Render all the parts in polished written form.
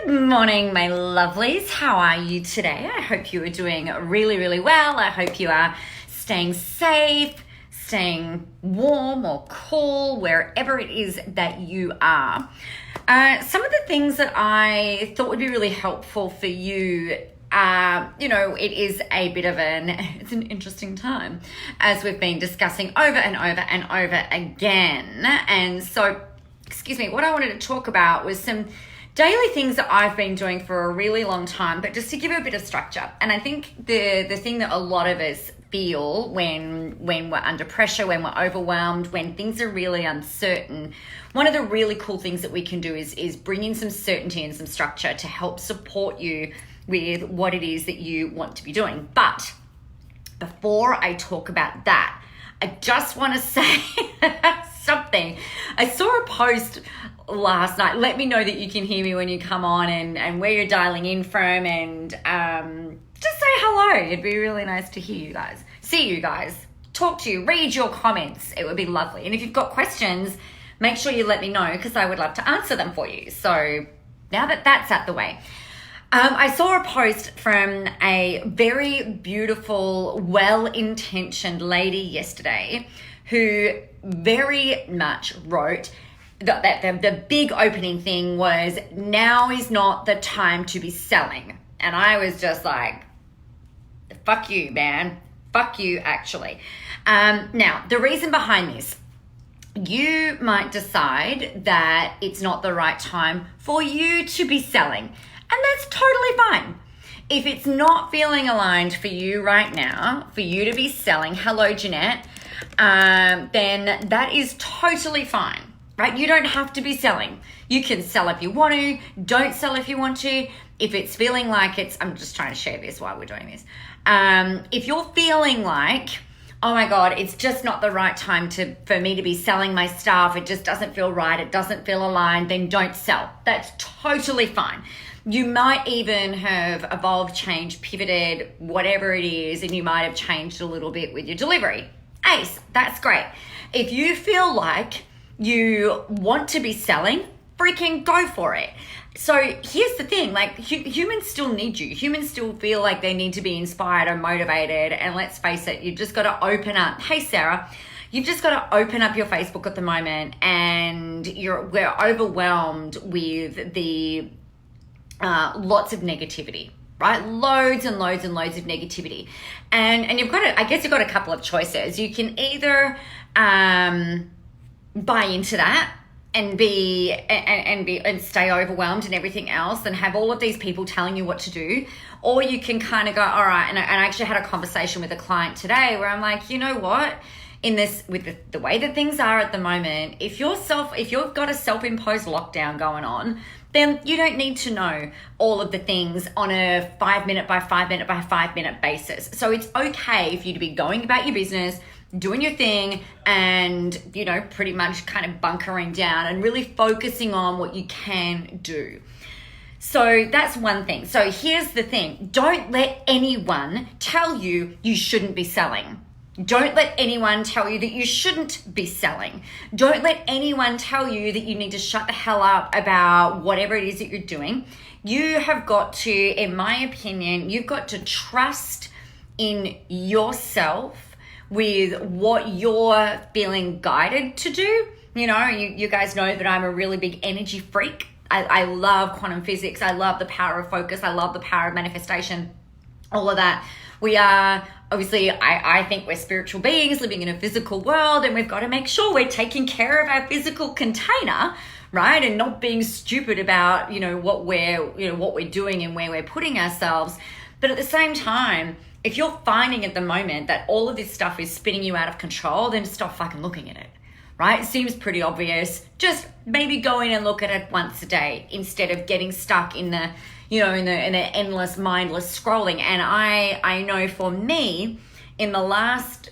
Good morning, my lovelies. How are you today? I hope you are doing really, really well. I hope you are staying safe, staying warm or cool, wherever it is that you are. Some of the things that I thought would be really helpful for you, it is a bit of it's an interesting time, as we've been discussing over and over and over again. And so, what I wanted to talk about was some daily things that I've been doing for a really long time, but just to give it a bit of structure. And I think the thing that a lot of us feel when we're under pressure, when we're overwhelmed, when things are really uncertain, one of the really cool things that we can do is bring in some certainty and some structure to help support you with what it is that you want to be doing. But before I talk about that, I just want to say something. I saw a post last night. Let me know that you can hear me when you come on and where you're dialing in from, and just say hello. It'd be really nice to hear you guys, see you guys, talk to you, read your comments. It would be lovely. And if you've got questions, make sure you let me know, because I would love to answer them for you. So now that that's out the way, I saw a post from a very beautiful, well-intentioned lady yesterday who very much wrote that the big opening thing was, now is not the time to be selling. And I was just like, fuck you, man. Fuck you, actually. Now, the reason behind this, you might decide that it's not the right time for you to be selling. And that's totally fine. If it's not feeling aligned for you right now, for you to be selling, hello, Jeanette, then that is totally fine, right? You don't have to be selling. You can sell if you want to, don't sell if you want to. If it's feeling like I'm just trying to share this while we're doing this. If you're feeling like, oh my God, it's just not the right time for me to be selling my stuff, it just doesn't feel right, it doesn't feel aligned, then don't sell. That's totally fine. You might even have evolved, changed, pivoted, whatever it is, and you might have changed a little bit with your delivery. Ace, that's great. If you feel like you want to be selling, freaking go for it. So here's the thing, like humans still need you. Humans still feel like they need to be inspired or motivated. And let's face it, you've just got to open up. Hey, Sarah, you've just got to open up your Facebook at the moment, and we're overwhelmed with the lots of negativity, right? Loads and loads and loads of negativity. And you've got a couple of choices. You can either buy into that and stay overwhelmed and everything else and have all of these people telling you what to do, or you can kind of go, all right. And I actually had a conversation with a client today where I'm like, you know what? With the way that things are at the moment, if you've got a self-imposed lockdown going on, then you don't need to know all of the things on a 5 minute by 5 minute by 5 minute basis. So it's okay for you to be going about your business, doing your thing, and, pretty much kind of bunkering down and really focusing on what you can do. So that's one thing. So here's the thing. Don't let anyone tell you you shouldn't be selling. Don't let anyone tell you that you shouldn't be selling. Don't let anyone tell you that you need to shut the hell up about whatever it is that you're doing. You have got to, in my opinion, you've got to trust in yourself with what you're feeling guided to do. You guys know that I'm a really big energy freak. I love quantum physics. I love the power of focus. I love the power of manifestation, all of that. We are, obviously, I think we're spiritual beings living in a physical world, and we've got to make sure we're taking care of our physical container, right? And not being stupid about, what we're doing and where we're putting ourselves. But at the same time, if you're finding at the moment that all of this stuff is spinning you out of control, then stop fucking looking at it, right? It seems pretty obvious. Just maybe go in and look at it once a day instead of getting stuck in the endless, mindless scrolling. And I know for me, in the last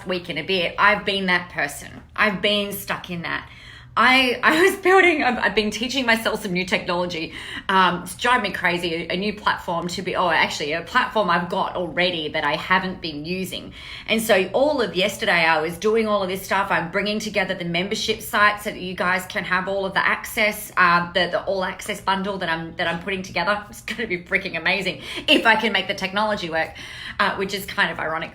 week and a bit, I've been that person. I've been stuck in that. I've been teaching myself some new technology. It's driving me crazy, a new platform a platform I've got already that I haven't been using. And so all of yesterday, I was doing all of this stuff. I'm bringing together the membership site so that you guys can have all of the access, the all access bundle that I'm putting together. It's going to be freaking amazing if I can make the technology work, which is kind of ironic.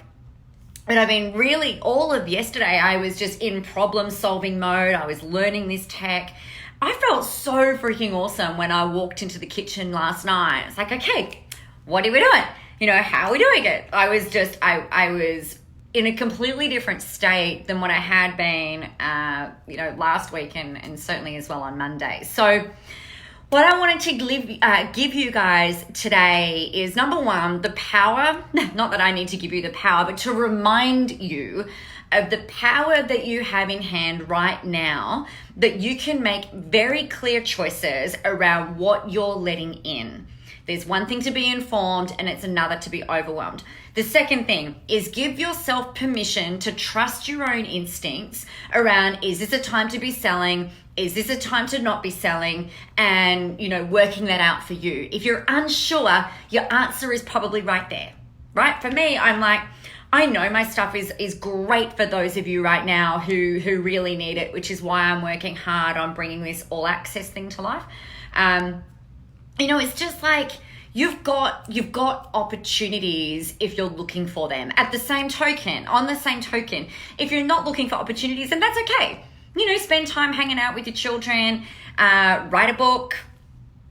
But I've been really, all of yesterday, I was just in problem solving mode. I was learning this tech. I felt so freaking awesome when I walked into the kitchen last night. It's like, okay, what are we doing? How are we doing it? I was in a completely different state than what I had been, last week and certainly as well on Monday. So what I wanted to give you guys today is, number one, the power, not that I need to give you the power, but to remind you of the power that you have in hand right now, that you can make very clear choices around what you're letting in. There's one thing to be informed and it's another to be overwhelmed. The second thing is give yourself permission to trust your own instincts around, is this a time to be selling? Is this a time to not be selling? And, working that out for you. If you're unsure, your answer is probably right there, right? For me, I'm like, I know my stuff is great for those of you right now who really need it, which is why I'm working hard on bringing this all access thing to life. It's just like you've got opportunities if you're looking for them. On the same token, if you're not looking for opportunities, then that's okay. Spend time hanging out with your children, write a book,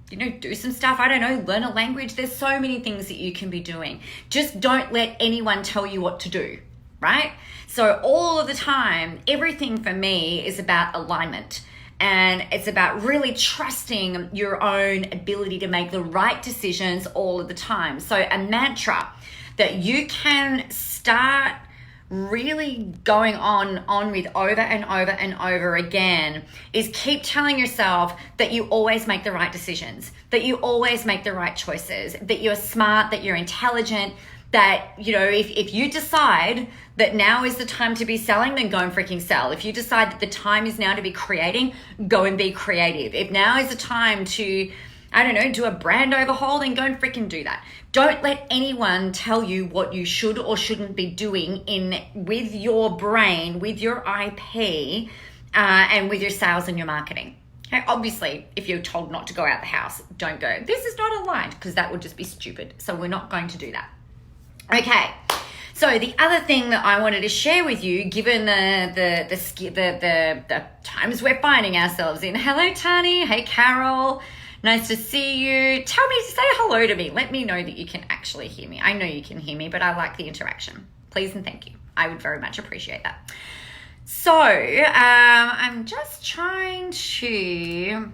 do some stuff. I don't know, learn a language. There's so many things that you can be doing. Just don't let anyone tell you what to do, right? So all of the time, everything for me is about alignment. And it's about really trusting your own ability to make the right decisions all of the time. So a mantra that you can start really going on with over and over and over again is keep telling yourself that you always make the right decisions, that you always make the right choices, that you're smart, that you're intelligent, that, if you decide that now is the time to be selling, then go and freaking sell. If you decide that the time is now to be creating, go and be creative. If now is the time to, do a brand overhaul, then go and freaking do that. Don't let anyone tell you what you should or shouldn't be doing with your brain, with your IP, and with your sales and your marketing. Okay, obviously, if you're told not to go out the house, don't go. This is not aligned, because that would just be stupid. So we're not going to do that. Okay, so the other thing that I wanted to share with you, given the times we're finding ourselves in. Hello, Tani. Hey, Carol. Nice to see you. Say hello to me. Let me know that you can actually hear me. I know you can hear me, but I like the interaction. Please and thank you. I would very much appreciate that. So I'm just trying to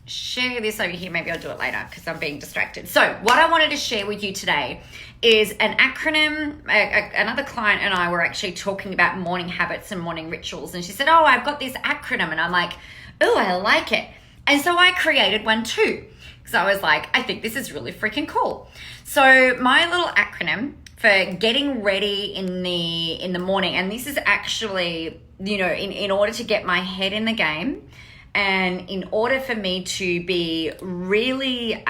share this over here. Maybe I'll do it later because I'm being distracted. So what I wanted to share with you today is an acronym. Another client and I were actually talking about morning habits and morning rituals. And she said, I've got this acronym. And I'm like, I like it. And so I created one too. Because I was like, I think this is really freaking cool. So my little acronym for getting ready in the morning, and this is actually, in order to get my head in the game, and in order for me to be really,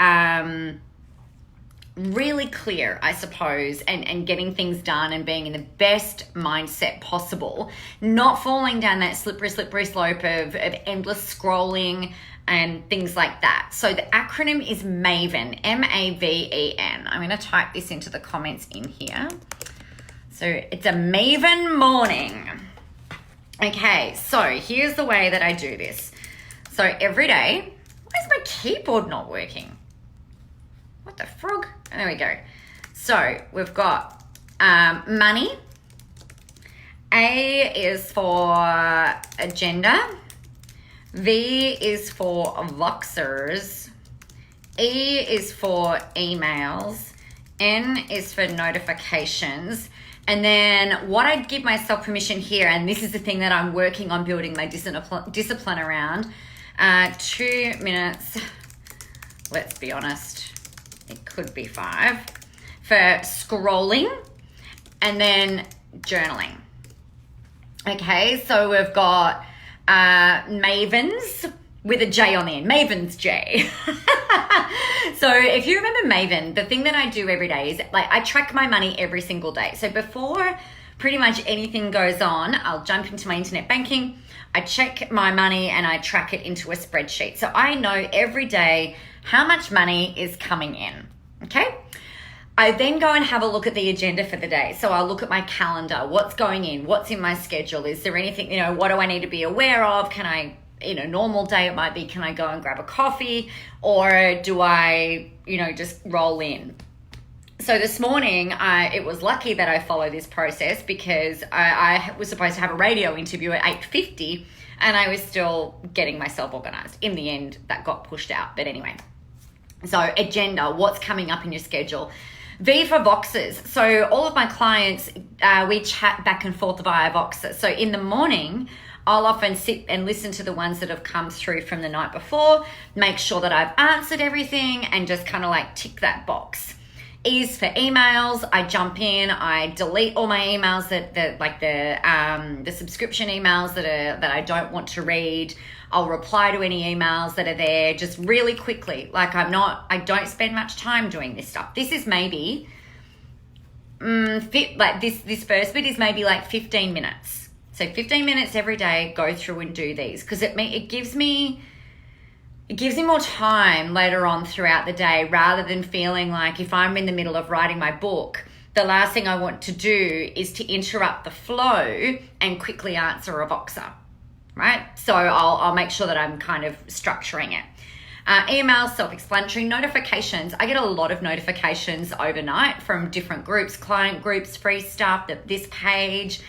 really clear, I suppose, and getting things done and being in the best mindset possible, not falling down that slippery slope of endless scrolling and things like that. So the acronym is MAVEN, M-A-V-E-N. I'm going to type this into the comments in here. So it's a Maven morning. Okay, so here's the way that I do this. So every day, why is my keyboard not working? What the frog? And there we go. So we've got money. A is for agenda. V is for Voxers. E is for emails. N is for notifications. And then what I give myself permission here, and this is the thing that I'm working on building my discipline around, 2 minutes, let's be honest, it could be 5, for scrolling and then journaling. Okay, so we've got Mavens with a J on the end, MAVENS+J. So if you remember Maven, the thing that I do every day is like I track my money every single day. So before pretty much anything goes on, I'll jump into my internet banking, I check my money and I track it into a spreadsheet. So I know every day how much money is coming in, okay? I then go and have a look at the agenda for the day. So I'll look at my calendar, what's going in, what's in my schedule, is there anything, what do I need to be aware of? Can I, normal day it might be, can I go and grab a coffee, or do I, just roll in? So this morning, it was lucky that I followed this process because I was supposed to have a radio interview at 8:50 and I was still getting myself organized. In the end, that got pushed out. But anyway, so agenda, what's coming up in your schedule? V for Voxes. So all of my clients, we chat back and forth via Voxes. So in the morning, I'll often sit and listen to the ones that have come through from the night before, make sure that I've answered everything and just kind of like tick that box. E's for emails. I jump in, I delete all my emails the subscription emails that I don't want to read. I'll reply to any emails that are there just really quickly. Like I don't spend much time doing this stuff. This is maybe, this first bit is maybe like 15 minutes. So 15 minutes every day, go through and do these because it gives me more time later on throughout the day rather than feeling like if I'm in the middle of writing my book, the last thing I want to do is to interrupt the flow and quickly answer a Voxer, right? So I'll make sure that I'm kind of structuring it. Emails, self-explanatory. Notifications. I get a lot of notifications overnight from different groups, client groups, free stuff, this page,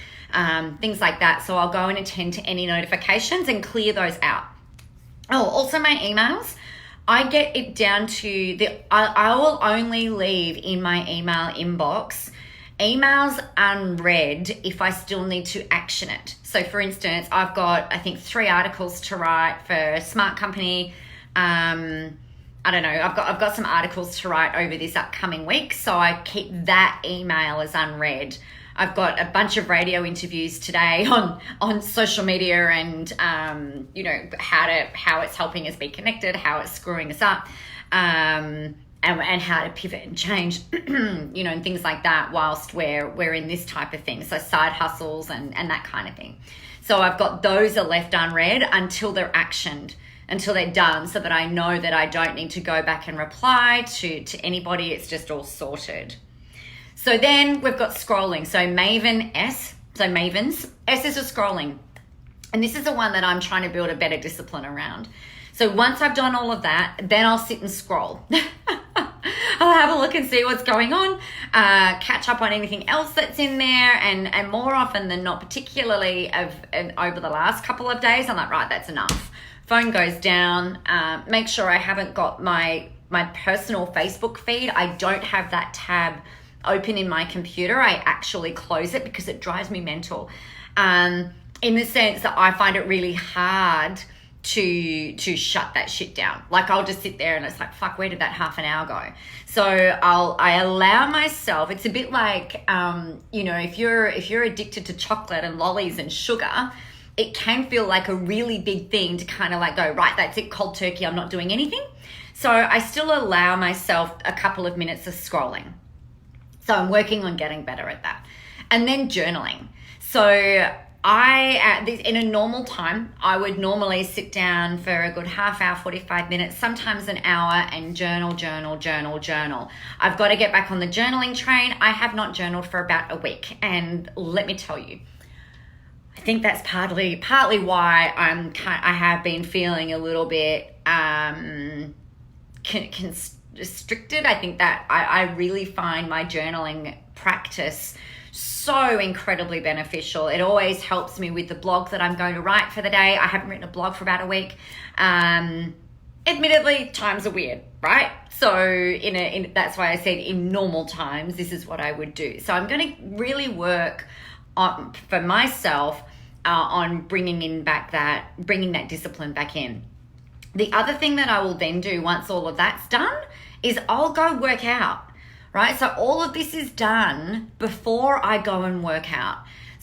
things like that. So I'll go and attend to any notifications and clear those out. Oh, also my emails. I get it down to I will only leave in my email inbox emails unread if I still need to action it. So for instance, I've got, I think 3 articles to write for a smart company. I don't know, I've got some articles to write over this upcoming week. So I keep that email as unread. I've got a bunch of radio interviews today on social media and, how it's helping us be connected, how it's screwing us up, and how to pivot and change, and things like that whilst we're in this type of thing. So side hustles and that kind of thing. So I've got those are left unread until they're actioned, until they're done, so that I know that I don't need to go back and reply to anybody. It's just all sorted. So then we've got scrolling. So Mavens. S is for scrolling. And this is the one that I'm trying to build a better discipline around. So once I've done all of that, then I'll sit and scroll. I'll have a look and see what's going on, catch up on anything else that's in there. And more often than not, particularly over the last couple of days, I'm like, right, that's enough. Phone goes down. Make sure I haven't got my personal Facebook feed. I don't have that tab open in my computer. I actually close it because it drives me mental. In the sense that I find it really hard to shut that shit down. Like I'll just sit there and it's like, fuck, where did that half an hour go? So I allow myself, it's a bit like, if you're addicted to chocolate and lollies and sugar, it can feel like a really big thing to kind of like go, right, that's it, cold turkey, I'm not doing anything. So I still allow myself a couple of minutes of scrolling. So I'm working on getting better at that. And then journaling. So in a normal time, I would normally sit down for a good half hour, 45 minutes, sometimes an hour, and journal. I've got to get back on the journaling train. I have not journaled for about a week. And let me tell you, I think that's partly why I have been feeling a little bit constricted. I think that I really find my journaling practice so incredibly beneficial. It always helps me with the blog that I'm going to write for the day. I haven't written a blog for about a week. Admittedly, times are weird, right? So that's why I said in normal times, this is what I would do. So I'm going to really work on for myself on bringing that discipline back in. The other thing that I will then do once all of that's done is I'll go work out, right? So all of this is done before I go and work out.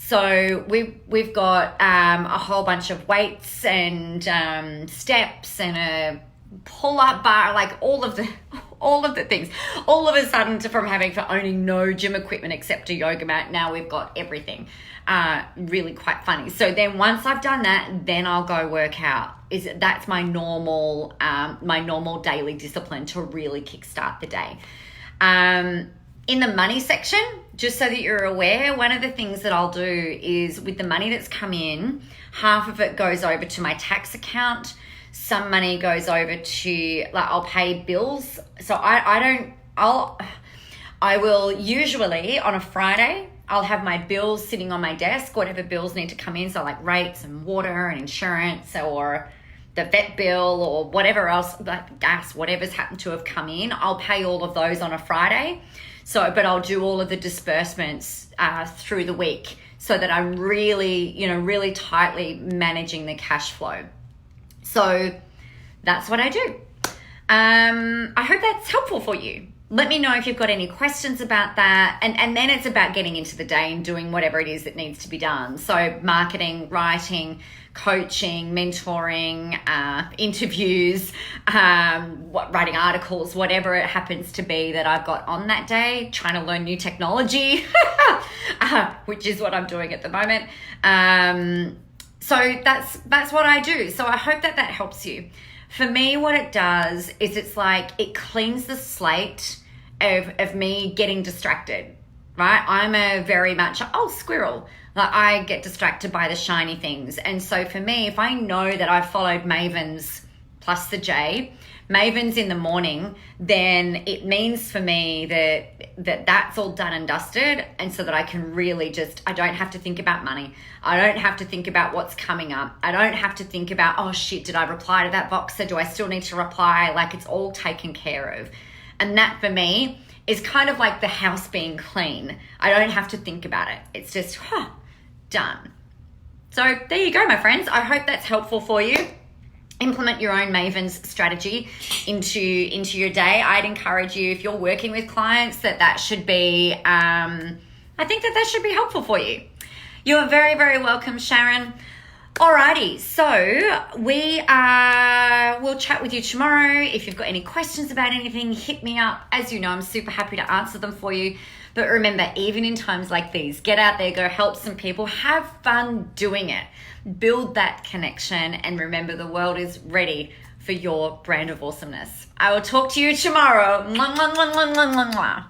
So we've got a whole bunch of weights and steps and a pull-up bar, like all of the things. All of a sudden, from owning no gym equipment except a yoga mat, now we've got everything. Really quite funny. So then once I've done that, then I'll go work out. That's my normal daily discipline to really kickstart the day. In the money section, just so that you're aware, one of the things that I'll do is with the money that's come in, half of it goes over to my tax account. Some money goes over to, like, I'll pay bills. So I will usually on a Friday, I'll have my bills sitting on my desk, whatever bills need to come in. So like rates and water and insurance or the vet bill or whatever else, like gas, whatever's happened to have come in, I'll pay all of those on a Friday. But I'll do all of the disbursements through the week so that I'm really tightly managing the cash flow. So that's what I do. I hope that's helpful for you. Let me know if you've got any questions about that. And then it's about getting into the day and doing whatever it is that needs to be done. So marketing, writing, coaching, mentoring, interviews, writing articles, whatever it happens to be that I've got on that day, trying to learn new technology, which is what I'm doing at the moment. So that's what I do. So I hope that helps you. For me, what it does is it's like it cleans the slate of me getting distracted, right? I'm a very much, squirrel. Like I get distracted by the shiny things. And so for me, if I know that I've followed MAVENS+J, Mavens in the morning, then it means for me that's all done and dusted. And so that I can really I don't have to think about money. I don't have to think about what's coming up. I don't have to think about, oh shit, did I reply to that Voxer? Do I still need to reply? Like it's all taken care of. And that for me is kind of like the house being clean. I don't have to think about it. It's just, done. So there you go, my friends. I hope that's helpful for you. Implement your own Mavens strategy into your day. I'd encourage you, if you're working with clients, that should be, I think that should be helpful for you. You're very, very welcome, Sharon. Alrighty, so we'll chat with you tomorrow. If you've got any questions about anything, hit me up. As you know, I'm super happy to answer them for you. But remember, even in times like these, get out there, go help some people, have fun doing it, build that connection, and remember the world is ready for your brand of awesomeness. I will talk to you tomorrow. Mwah, mwah, mwah, mwah, mwah, mwah.